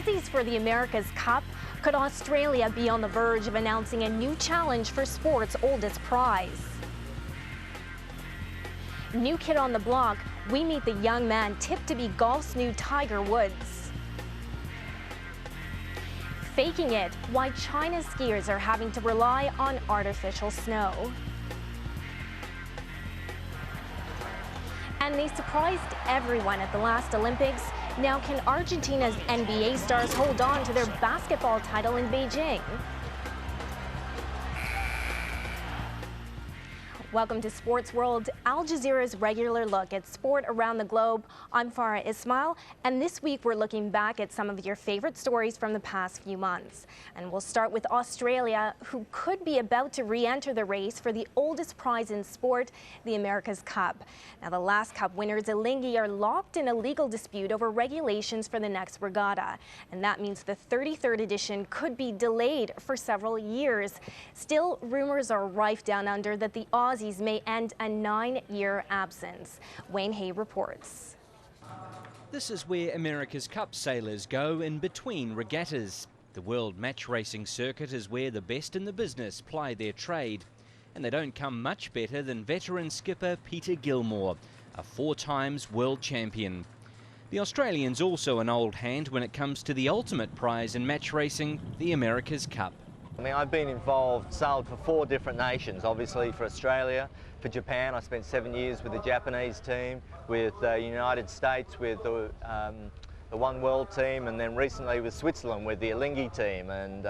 Aussies for the America's Cup. Could Australia be on the verge of announcing a new challenge for sport's oldest prize? New kid on the block, we meet the young man tipped to be golf's new Tiger Woods. Faking it, why China's skiers are having to rely on artificial snow. And they surprised everyone at the last Olympics. Now, can Argentina's NBA stars hold on to their basketball title in Beijing? Welcome to Sportsworld, Al Jazeera's regular look at sport around the globe. I'm Farah Ismail, and this week we're looking back at some of your favorite stories from the past few months. And we'll start with Australia, who could be about to re-enter the race for the oldest prize in sport, the America's Cup. Now, the last Cup winners, Alinghi, are locked in a legal dispute over regulations for the next regatta. And that means the 33rd edition could be delayed for several years. Still, rumors are rife down under that the Aussies may end a 9-year absence. Wayne Hay reports. This is where America's Cup sailors go in between regattas. The world match racing circuit is where the best in the business ply their trade. And they don't come much better than veteran skipper Peter Gilmore, a 4 times world champion. The Australian's also an old hand when it comes to the ultimate prize in match racing, the America's Cup. I mean, I've been involved, sailed for 4 different nations, obviously for Australia, for Japan. I spent 7 years with the Japanese team, with the United States, with the One World team, and then recently with Switzerland with the Alinghi team. And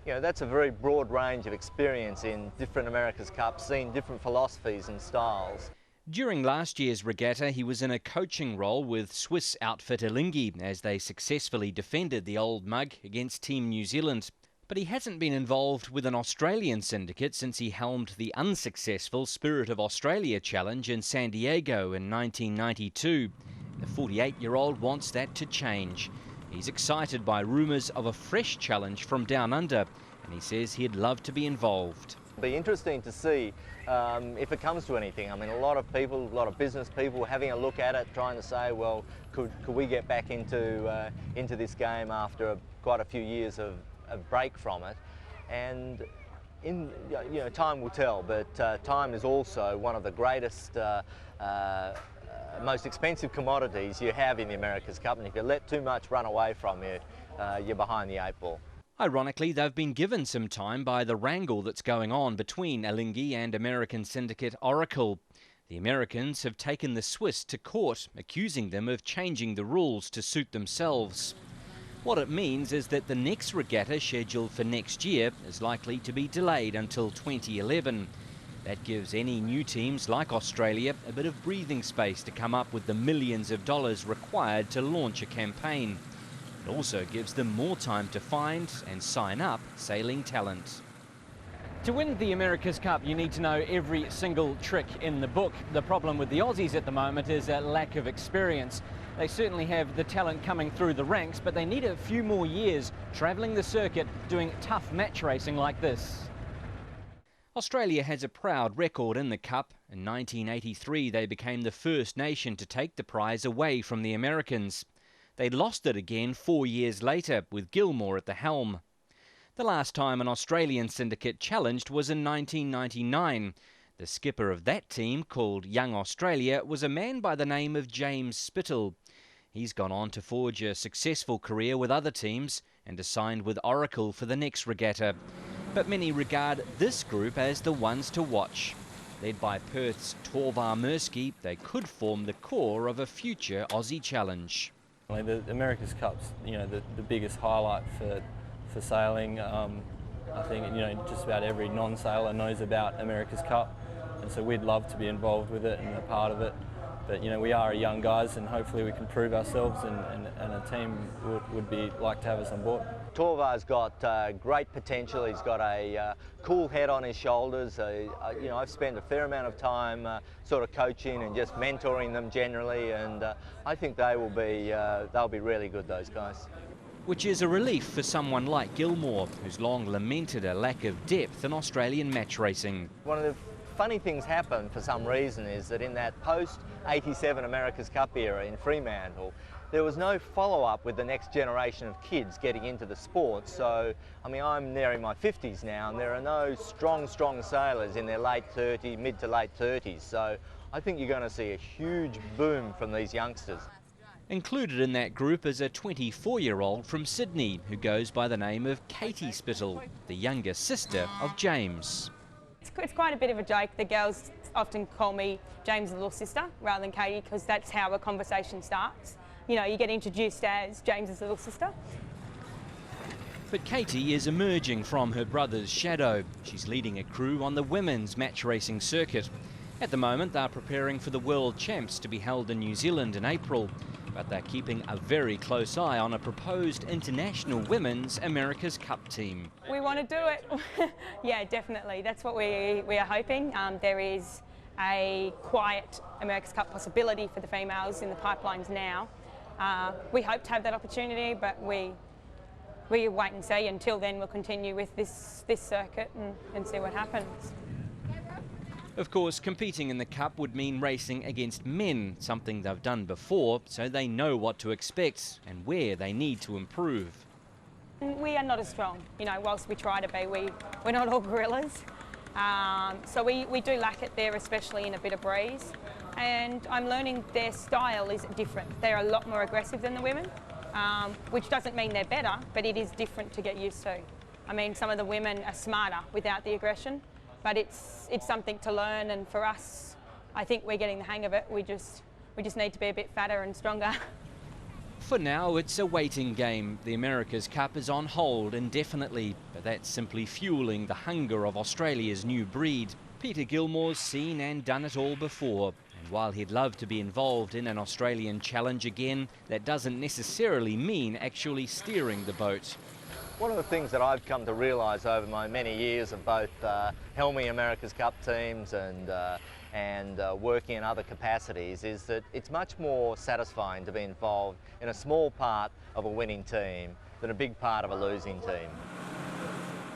that's a very broad range of experience in different America's Cups, seeing different philosophies and styles. During last year's regatta, he was in a coaching role with Swiss outfit Alinghi as they successfully defended the Old Mug against Team New Zealand. But he hasn't been involved with an Australian syndicate since he helmed the unsuccessful Spirit of Australia Challenge in San Diego in 1992. The 48-year-old wants that to change. He's excited by rumours of a fresh challenge from down under, and he says he'd love to be involved. It'll be interesting to see if it comes to anything. I mean, a lot of people, a lot of business people having a look at it, trying to say, well, could we get back into this game after quite a few years of a break from it, and time will tell, but time is also one of the greatest, most expensive commodities you have in the America's Cup, and if you let too much run away from you, you're behind the 8 ball. Ironically, they've been given some time by the wrangle that's going on between Alinghi and American syndicate Oracle. The Americans have taken the Swiss to court, accusing them of changing the rules to suit themselves. What it means is that the next regatta, scheduled for next year, is likely to be delayed until 2011. That gives any new teams like Australia a bit of breathing space to come up with the millions of dollars required to launch a campaign. It also gives them more time to find and sign up sailing talent. To win the America's Cup, you need to know every single trick in the book. The problem with the Aussies at the moment is a lack of experience. They certainly have the talent coming through the ranks, but they need a few more years travelling the circuit doing tough match racing like this. Australia has a proud record in the Cup. In 1983, they became the first nation to take the prize away from the Americans. They lost it again 4 years later, with Gilmore at the helm. The last time an Australian syndicate challenged was in 1999. The skipper of that team, called Young Australia, was a man by the name of James Spittle. He's gone on to forge a successful career with other teams and has signed with Oracle for the next regatta. But many regard this group as the ones to watch. Led by Perth's Torvar Mirsky, they could form the core of a future Aussie challenge. The America's Cup's, the biggest highlight for sailing. I think, just about every non-sailor knows about America's Cup, and so we'd love to be involved with it and a part of it. But, we are young guys, and hopefully we can prove ourselves, and a team would like to have us on board. Torvar's got great potential. He's got a cool head on his shoulders. I've spent a fair amount of time sort of coaching and just mentoring them generally, and I think they'll be really good, those guys. Which is a relief for someone like Gilmore, who's long lamented a lack of depth in Australian match racing. One of the funny things happen for some reason is that in that post-87 America's Cup era in Fremantle, there was no follow-up with the next generation of kids getting into the sport. So, I mean, I'm nearing my 50s now, and there are no strong sailors in their mid to late 30s. So I think you're going to see a huge boom from these youngsters. Included in that group is a 24-year-old from Sydney who goes by the name of Katie Spittle, the younger sister of James. It's quite a bit of a joke. The girls often call me James' little sister rather than Katie, because that's how a conversation starts. You know, you get introduced as James' little sister. But Katie is emerging from her brother's shadow. She's leading a crew on the women's match racing circuit. At the moment, they're preparing for the World Champs to be held in New Zealand in April. But they're keeping a very close eye on a proposed international women's America's Cup team. We want to do it. Yeah, definitely. That's what we are hoping. There is a quiet America's Cup possibility for the females in the pipelines now. We hope to have that opportunity, but we wait and see. Until then, we'll continue with this circuit and see what happens. Of course, competing in the Cup would mean racing against men, something they've done before, so they know what to expect and where they need to improve. We are not as strong, you know, whilst we try to be, we're not all gorillas. So we do lack it there, especially in a bit of breeze. And I'm learning their style is different. They're a lot more aggressive than the women, which doesn't mean they're better, but it is different to get used to. I mean, some of the women are smarter without the aggression. But it's something to learn, and for us, I think we're getting the hang of it. We just need to be a bit fatter and stronger. For now, it's a waiting game. The America's Cup is on hold indefinitely, but that's simply fueling the hunger of Australia's new breed. Peter Gilmore's seen and done it all before, and while he'd love to be involved in an Australian challenge again, that doesn't necessarily mean actually steering the boat. One of the things that I've come to realise over my many years of both helming America's Cup teams and working in other capacities is that it's much more satisfying to be involved in a small part of a winning team than a big part of a losing team.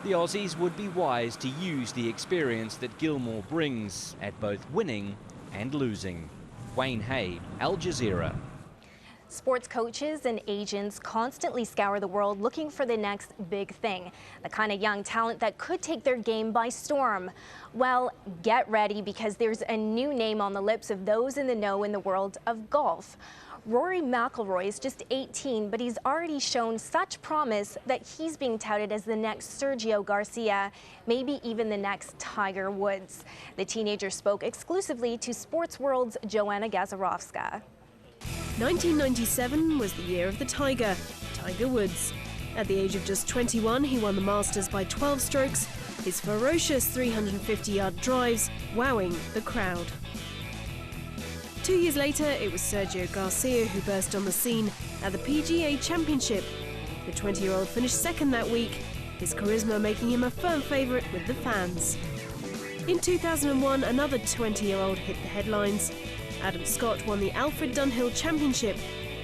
The Aussies would be wise to use the experience that Gilmore brings at both winning and losing. Wayne Hay, Al Jazeera. Sports coaches and agents constantly scour the world looking for the next big thing, the kind of young talent that could take their game by storm. Well, get ready, because there's a new name on the lips of those in the know in the world of golf. Rory McIlroy is just 18, but he's already shown such promise that he's being touted as the next Sergio Garcia, maybe even the next Tiger Woods. The teenager spoke exclusively to Sportsworld's Joanna Gazarovska. 1997 was the year of the Tiger Woods. At the age of just 21, he won the Masters by 12 strokes, his ferocious 350-yard drives wowing the crowd. 2 years later, it was Sergio Garcia who burst on the scene at the PGA Championship. The 20-year-old finished second that week, his charisma making him a firm favourite with the fans. In 2001, another 20-year-old hit the headlines. Adam Scott won the Alfred Dunhill Championship,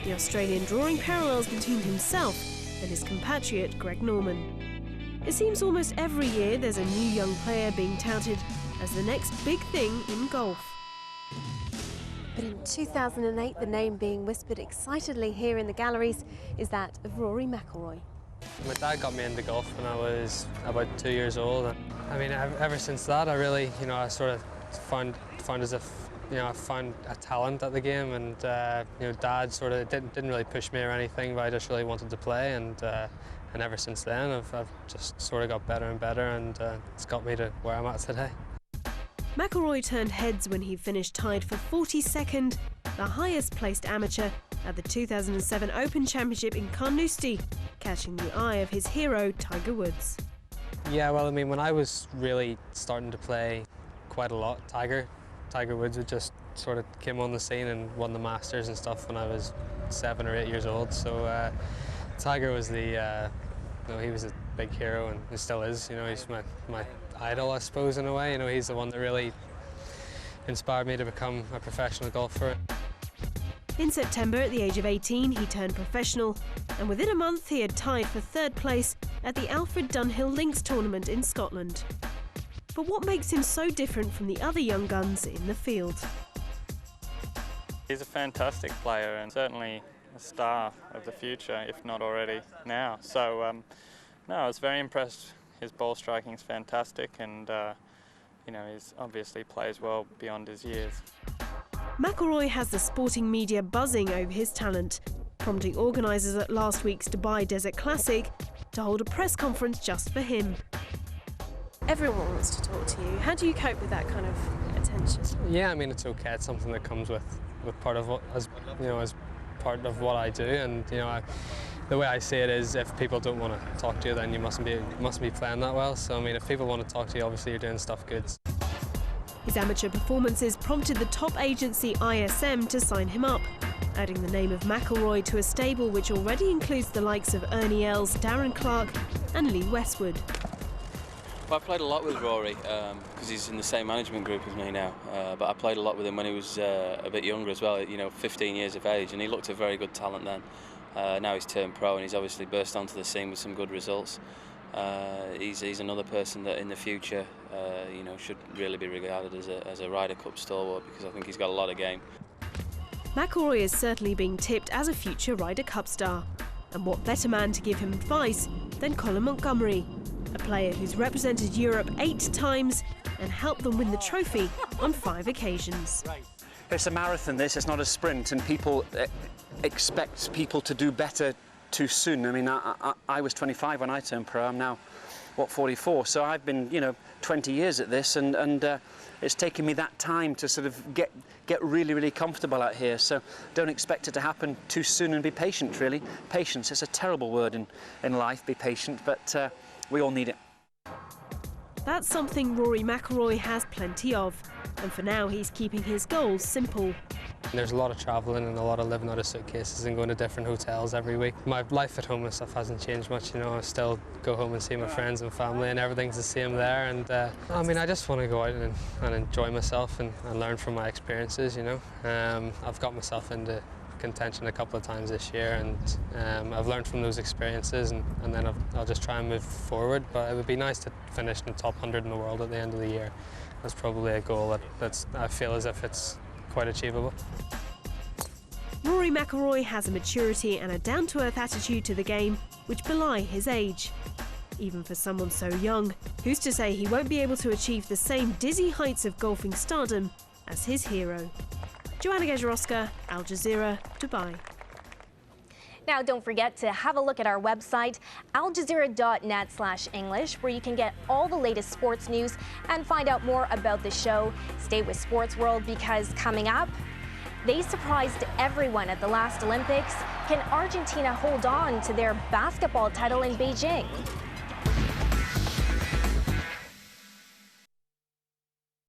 the Australian drawing parallels between himself and his compatriot Greg Norman. It seems almost every year there's a new young player being touted as the next big thing in golf. But in 2008, the name being whispered excitedly here in the galleries is that of Rory McIlroy. My dad got me into golf when I was about 2 years old. I mean, ever since that, I really, I sort of found as if, I found a talent at the game, and Dad sort of didn't really push me or anything, but I just really wanted to play, and ever since then, I've just sort of got better and better, and it's got me to where I'm at today. McIlroy turned heads when he finished tied for 42nd, the highest placed amateur at the 2007 Open Championship in Carnoustie, catching the eye of his hero Tiger Woods. Yeah, well, I mean, when I was really starting to play quite a lot, Tiger Woods would just sort of came on the scene and won the Masters and stuff when I was 7 or 8 years old. So Tiger was he was a big hero, and he still is. He's my idol, I suppose, in a way. He's the one that really inspired me to become a professional golfer. In September, at the age of 18, he turned professional, and within a month he had tied for third place at the Alfred Dunhill Links tournament in Scotland. But what makes him so different from the other young guns in the field? He's a fantastic player, and certainly a star of the future, if not already now. So, no, I was very impressed. His ball striking is fantastic, and you know, he obviously plays well beyond his years. McIlroy has the sporting media buzzing over his talent, prompting organisers at last week's Dubai Desert Classic to hold a press conference just for him. Everyone wants to talk to you. How do you cope with that kind of attention? Yeah, I mean, it's okay. It's something that comes with part of what, as part of what I do, and the way I see it is, if people don't want to talk to you, then you mustn't be playing that well. So I mean, if people want to talk to you, obviously you're doing stuff good. His amateur performances prompted the top agency ISM to sign him up, adding the name of McIlroy to a stable which already includes the likes of Ernie Els, Darren Clarke and Lee Westwood. Well, I played a lot with Rory because he's in the same management group as me now, but I played a lot with him when he was a bit younger as well, 15 years of age, and he looked a very good talent then. Now he's turned pro and he's obviously burst onto the scene with some good results. He's another person that in the future should really be regarded as a Ryder Cup stalwart, because I think he's got a lot of game. McIlroy is certainly being tipped as a future Ryder Cup star, and what better man to give him advice than Colin Montgomerie, a player who's represented Europe 8 times and helped them win the trophy on 5 occasions. It's a marathon, this, it's not a sprint, and people expect people to do better too soon. I mean, I was 25 when I turned pro. I'm now, 44? So I've been, 20 years at this, and it's taken me that time to sort of get really, really comfortable out here. So don't expect it to happen too soon, and be patient, really. Patience, it's a terrible word in life, be patient, but we all need it. That's something Rory McIlroy has plenty of, and for now he's keeping his goals simple. There's a lot of travelling and a lot of living out of suitcases and going to different hotels every week. My life at home and stuff hasn't changed much, I still go home and see my friends and family, and everything's the same there. And I mean, I just want to go out and enjoy myself and learn from my experiences, I've got myself into contention a couple of times this year, and I've learned from those experiences, and then I'll just try and move forward. But it would be nice to finish in the top 100 in the world at the end of the year. That's probably a goal that I feel as if it's quite achievable. Rory McIlroy has a maturity and a down-to-earth attitude to the game which belie his age. Even for someone so young, who's to say he won't be able to achieve the same dizzy heights of golfing stardom as his hero? Joanna Gajarowska, Al Jazeera, Dubai. Now, don't forget to have a look at our website, aljazeera.net/English, where you can get all the latest sports news and find out more about the show. Stay with Sportsworld, because coming up, they surprised everyone at the last Olympics. Can Argentina hold on to their basketball title in Beijing?